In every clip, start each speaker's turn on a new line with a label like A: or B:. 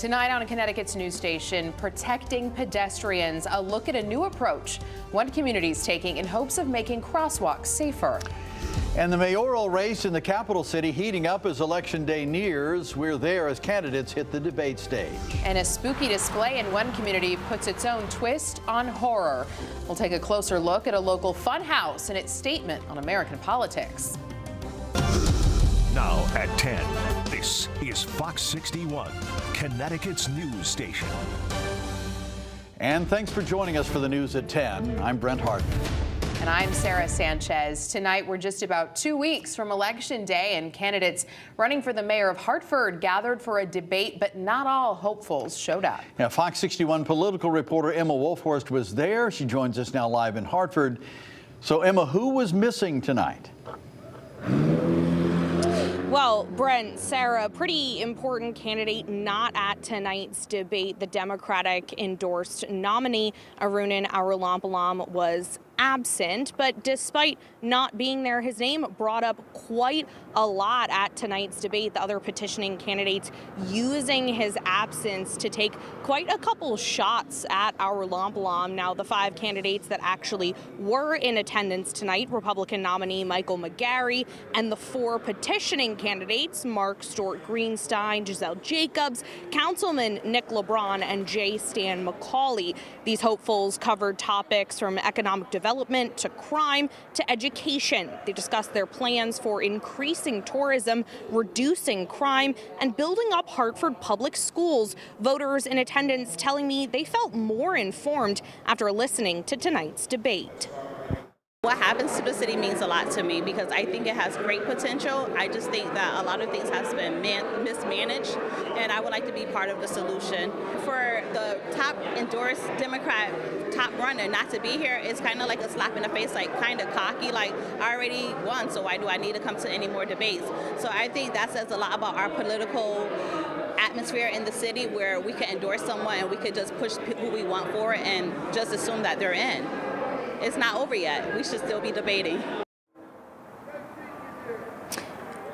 A: Tonight on Connecticut's news station, protecting pedestrians, a look at a new approach one community is taking in hopes of making crosswalks safer.
B: And the mayoral race in the capital city heating up as Election Day nears. We're there as candidates hit the debate stage.
A: And a spooky display in one community puts its own twist on horror. We'll take a closer look at a local fun house and its statement on American politics.
C: Now at 10, this is Fox 61, Connecticut's news station.
B: And thanks for joining us for the news at 10. I'm Brent Hartford.
A: And I'm Sarah Sanchez. Tonight, we're just about 2 weeks from Election Day, and candidates running for the mayor of Hartford gathered for a debate, but not all hopefuls showed up.
B: Yeah, Fox 61 political reporter Emma Wolfhorst was there. She joins us now live in Hartford. So, Emma, who was missing tonight?
D: Well, Brent, Sarah, pretty important candidate not at tonight's debate. The Democratic endorsed nominee, Arunan Arulampalam, was absent, but despite not being there, his name brought up quite a lot at tonight's debate. The other petitioning candidates using his absence to take quite a couple shots at Arulampalam. Now, the 5 candidates that actually were in attendance tonight, Republican nominee Michael McGarry, and the 4 petitioning candidates, Mark Stewart Greenstein, Giselle Jacobs, Councilman Nick LeBron, and J. Stan McCauley. These hopefuls covered topics from economic development to crime to education. They discussed their plans for increasing tourism, reducing crime, and building up Hartford public schools. Voters in attendance telling me they felt more informed after listening to tonight's debate.
E: What happens to the city means a lot to me because I think it has great potential. I just think that a lot of things has been mismanaged, and I would like to be part of the solution. For the top endorsed Democrat top runner not to be here is kind of like a slap in the face, like kind of cocky, like I already won, so why do I need to come to any more debates? So I think that says a lot about our political atmosphere in the city where we can endorse someone and we could just push who we want forward and just assume that they're in. It's not over yet. We should still be debating.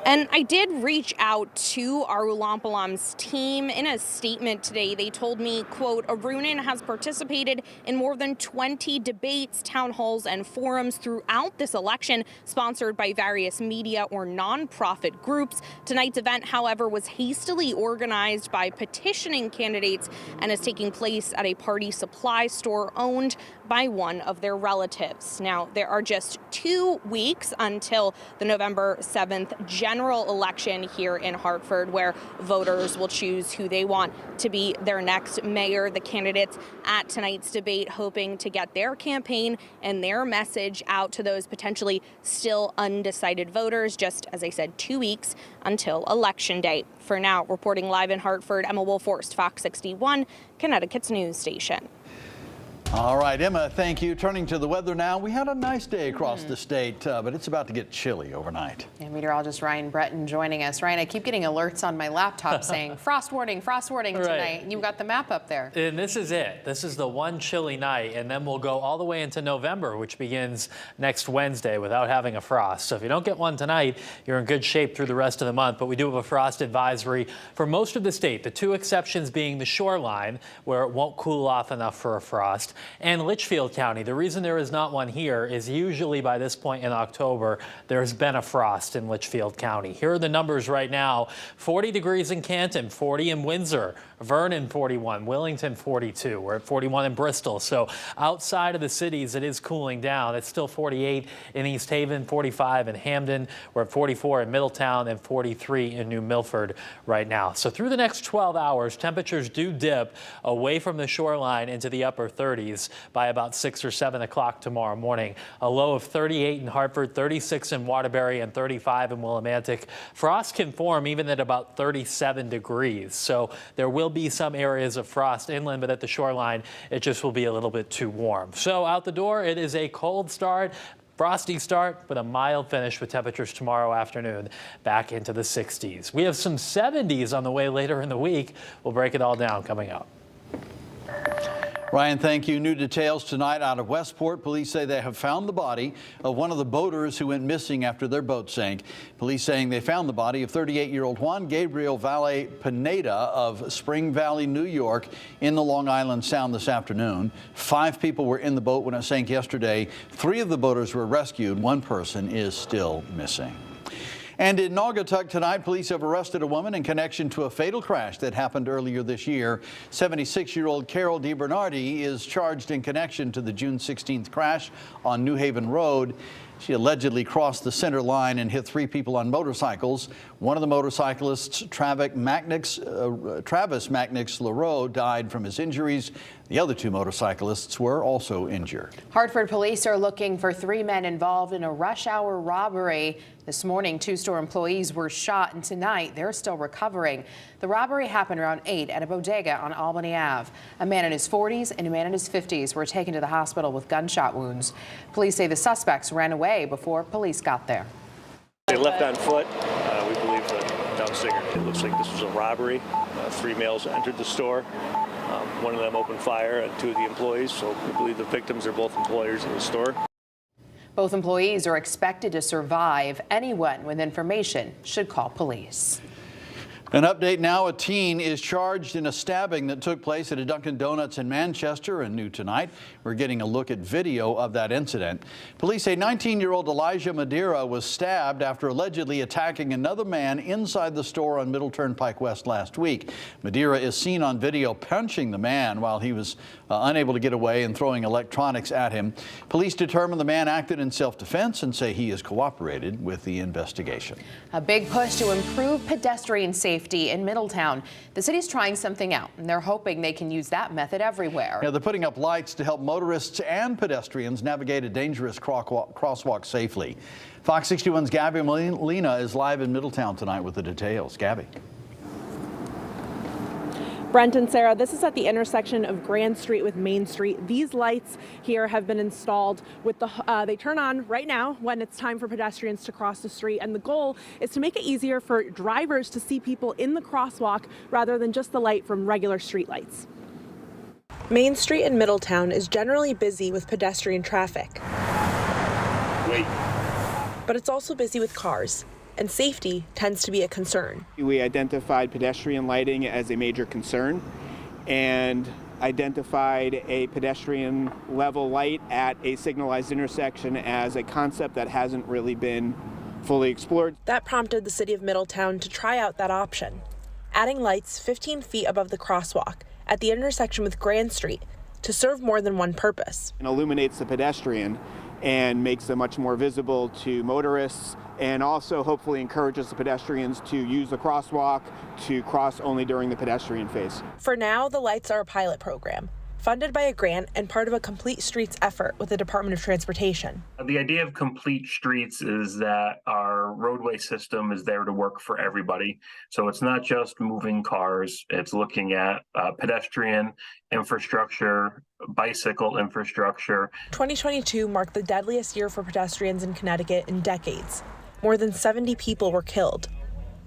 D: And I did reach out to Arulampalam's team. In a statement today, they told me, quote, Arunan has participated in more than 20 debates, town halls, and forums throughout this election, sponsored by various media or nonprofit groups. Tonight's event, however, was hastily organized by petitioning candidates and is taking place at a party supply store owned by one of their relatives. Now, there are just 2 weeks until the November 7th general election here in Hartford, where voters will choose who they want to be their next mayor. The candidates at tonight's debate hoping to get their campaign and their message out to those potentially still undecided voters. Just as I said, 2 weeks until Election Day. For now, reporting live in Hartford, Emma Wolfhorst, Fox 61, Connecticut's news station.
B: All right, Emma, thank you. Turning to the weather now. We had a nice day across the state, but it's about to get chilly overnight.
A: And meteorologist Ryan Breton joining us. Ryan, I keep getting alerts on my laptop saying frost warning tonight. And you've got the map up there.
F: And this is it. This is the one chilly night, and then we'll go all the way into November, which begins next Wednesday without having a frost. So if you don't get one tonight, you're in good shape through the rest of the month. But we do have a frost advisory for most of the state, the 2 exceptions being the shoreline, where it won't cool off enough for a frost, and Litchfield County. The reason there is not one here is usually by this point in October, there's been a frost in Litchfield County. Here are the numbers right now. 40 degrees in Canton, 40 in Windsor, Vernon 41, Willington 42. We're at 41 in Bristol. So outside of the cities, it is cooling down. It's still 48 in East Haven, 45 in Hamden. We're at 44 in Middletown and 43 in New Milford right now. So through the next 12 hours, temperatures do dip away from the shoreline into the upper 30s by about 6 or 7 o'clock tomorrow morning. A low of 38 in Hartford, 36 in Waterbury, and 35 in Willimantic. Frost can form even at about 37 degrees. So there will be some areas of frost inland, but at the shoreline, it just will be a little bit too warm. So out the door, it is a cold start. Frosty start with a mild finish with temperatures tomorrow afternoon back into the 60s. We have some 70s on the way later in the week. We'll break it all down coming up.
B: Ryan, thank you. New details tonight out of Westport. Police say they have found the body of one of the boaters who went missing after their boat sank. Police saying they found the body of 38-year-old Juan Gabriel Valle Pineda of Spring Valley, New York, in the Long Island Sound this afternoon. 5 people were in the boat when it sank yesterday. 3 of the boaters were rescued. 1 person is still missing. And in Naugatuck tonight, police have arrested a woman in connection to a fatal crash that happened earlier this year. 76-year-old Carol DiBernardi is charged in connection to the June 16th crash on New Haven Road. She allegedly crossed the center line and hit 3 people on motorcycles. One of the motorcyclists, Travis Macnix-LaRoe, died from his injuries. The other 2 motorcyclists were also injured.
A: Hartford police are looking for 3 men involved in a rush hour robbery. This morning, 2 store employees were shot, and tonight they're still recovering. The robbery happened around 8 at a bodega on Albany Ave. A man in his 40s and a man in his 50s were taken to the hospital with gunshot wounds. Police say the suspects ran away before police got there.
G: They left on foot. We believe down Singer. It looks like this was a robbery. 3 males entered the store. One of them opened fire at 2 of the employees, so we believe the victims are both employers in the store.
A: Both employees are expected to survive. Anyone with information should call police.
B: An update now, a teen is charged in a stabbing that took place at a Dunkin' Donuts in Manchester and new tonight. We're getting a look at video of that incident. Police say 19-year-old Elijah Madeira was stabbed after allegedly attacking another man inside the store on Middle Turnpike West last week. Madeira is seen on video punching the man while he was unable to get away and throwing electronics at him. Police determined the man acted in self-defense and say he has cooperated with the investigation.
A: A big push to improve pedestrian safety in Middletown. The city's trying something out, and they're hoping they can use that method everywhere.
B: Yeah, they're putting up lights to help motorists and pedestrians navigate a dangerous crosswalk safely. Fox 61's Gabby Molina is live in Middletown tonight with the details. Gabby.
H: Brent and Sarah, this is at the intersection of Grand Street with Main Street. These lights here have been installed with they turn on right now when it's time for pedestrians to cross the street. And the goal is to make it easier for drivers to see people in the crosswalk rather than just the light from regular street lights. Main Street in Middletown is generally busy with pedestrian traffic. But it's also busy with cars, and safety tends to be a concern.
I: We identified pedestrian lighting as a major concern and identified a pedestrian level light at a signalized intersection as a concept that hasn't really been fully explored.
H: That prompted the city of Middletown to try out that option, adding lights 15 feet above the crosswalk at the intersection with Grand Street to serve more than one purpose.
I: It illuminates the pedestrian and makes them much more visible to motorists, and also hopefully encourages the pedestrians to use the crosswalk to cross only during the pedestrian phase.
H: For now, the lights are a pilot program, funded by a grant and part of a Complete Streets effort with the Department of Transportation.
J: The idea of Complete Streets is that our roadway system is there to work for everybody. So it's not just moving cars, it's looking at pedestrian infrastructure, bicycle infrastructure.
H: 2022 marked the deadliest year for pedestrians in Connecticut in decades. More than 70 people were killed.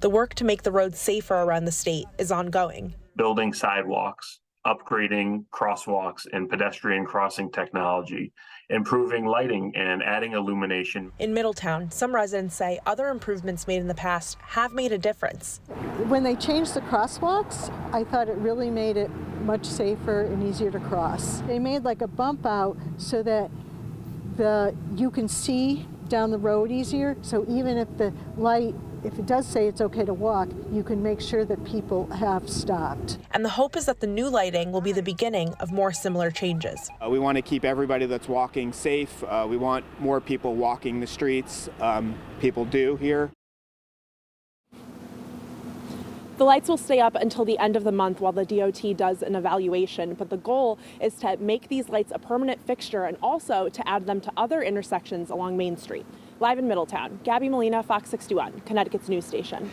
H: The work to make the roads safer around the state is ongoing.
J: Building sidewalks, upgrading crosswalks and pedestrian crossing technology, improving lighting and adding illumination.
H: In Middletown, some residents say other improvements made in the past have made a difference.
K: When they changed the crosswalks, I thought it really made it much safer and easier to cross. They made like a bump out so that you can see down the road easier. So even if the light, if it does say it's okay to walk, you can make sure that people have stopped.
H: And the hope is that the new lighting will be the beginning of more similar changes.
I: We want to keep everybody that's walking safe. We want more people walking the streets. People do here.
H: The lights will stay up until the end of the month while the DOT does an evaluation, but the goal is to make these lights a permanent fixture and also to add them to other intersections along Main Street. Live in Middletown, Gabby Molina, Fox 61, Connecticut's news station.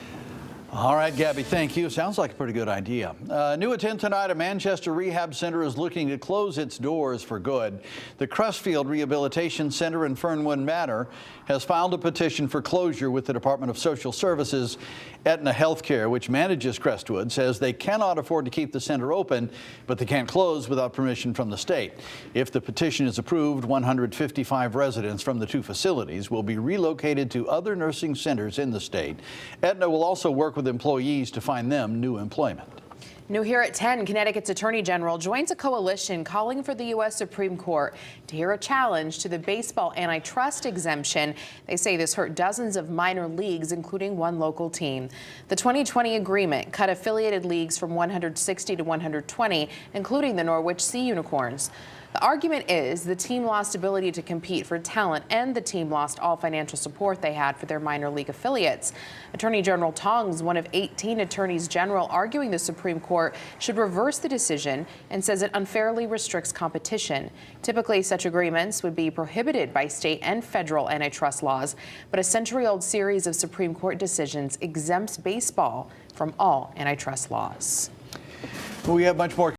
B: All right, Gabby, thank you. Sounds like a pretty good idea. New at 10 tonight, a Manchester rehab center is looking to close its doors for good. The Crestfield Rehabilitation Center in Fernwood Manor has filed a petition for closure with the Department of Social Services. Aetna Healthcare, which manages Crestwood, says they cannot afford to keep the center open, but they can't close without permission from the state. If the petition is approved, 155 residents from the two facilities will be relocated to other nursing centers in the state. Aetna will also work with employees to find them new employment.
A: New here at 10, Connecticut's Attorney General joins a coalition calling for the U.S. Supreme Court to hear a challenge to the baseball antitrust exemption. They say this hurt dozens of minor leagues, including one local team. The 2020 agreement cut affiliated leagues from 160 to 120, including the Norwich Sea Unicorns. The argument is the team lost ability to compete for talent, and the team lost all financial support they had for their minor league affiliates. Attorney General Tong's one of 18 attorneys general arguing the Supreme Court should reverse the decision and says it unfairly restricts competition. Typically, such agreements would be prohibited by state and federal antitrust laws, but a century-old series of Supreme Court decisions exempts baseball from all antitrust laws.
B: We have much more